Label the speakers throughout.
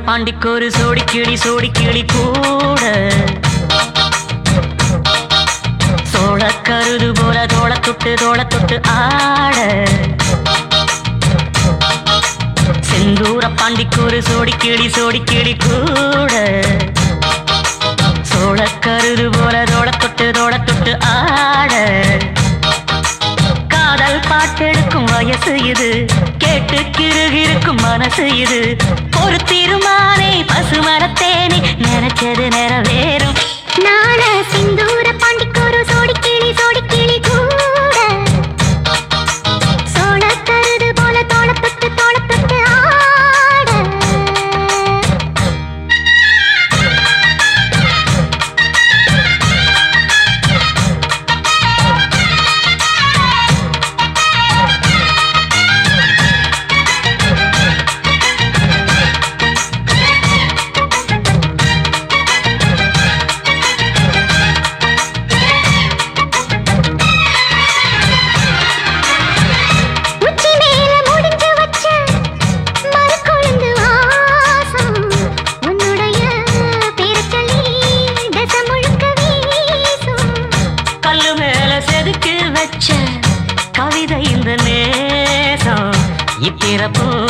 Speaker 1: பாண்டிக்கொரு சோடி கிளி கூட சோழ கருது போல தோள தொட்டு ஆட செந்தூர பாண்டிக்கொரு சோடி கிளி கூட சோழ கருது போல தோள தொட்டு ஆட காதல் பாட்டெடுக்கும் வயசு இது கேட்டு கிருகிருக்கும் மனசு இது ஒரு திருமானே பசுமரத்தேனே நினைச்சது நிறைவேறும்
Speaker 2: நான சிந்தூர பாண்டிக்கொரு சோடி கிளி கூட சோழ கருது போல தோள தொட்டு ஆட
Speaker 1: கவிதை இந்த நேசம் இப்பிறப்பும்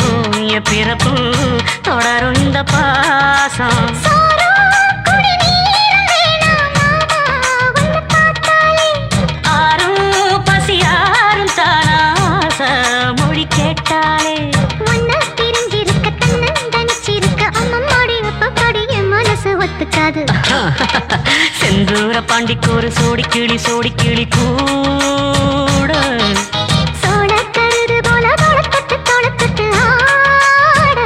Speaker 1: தொடரும் இந்த பாசம் ஆரும் பசியாரும் தானாச மொழி கேட்டாலே செந்தூர பாண்டிக்கொரு சோடி கிளி கூட
Speaker 2: சோழ கருது போல தோள தொட்டு ஆட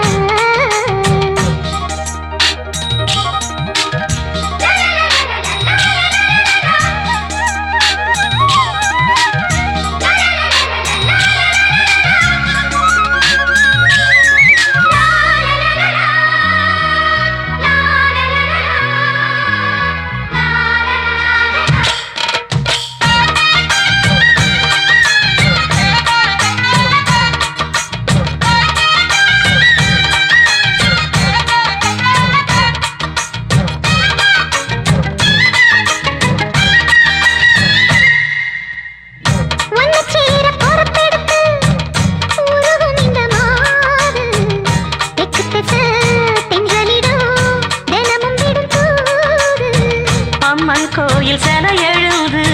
Speaker 1: கோயில் செல எழுது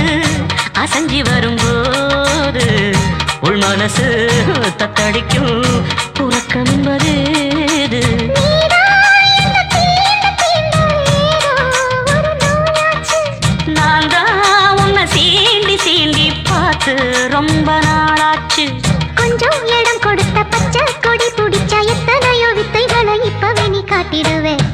Speaker 1: அசஞ்சி வரும்போது உள் மனசு தத்தடிக்கும் உறக்கம் என்பது நான் தான் உன்னை சீண்டி பார்த்து ரொம்ப நாளாச்சு
Speaker 2: கொஞ்சம் இடம் கொடுத்த பச்சை கொடி பிடிச்சா எத்தனையோ வித்தைகளை இப்பவே நீ காட்டிடுவேன்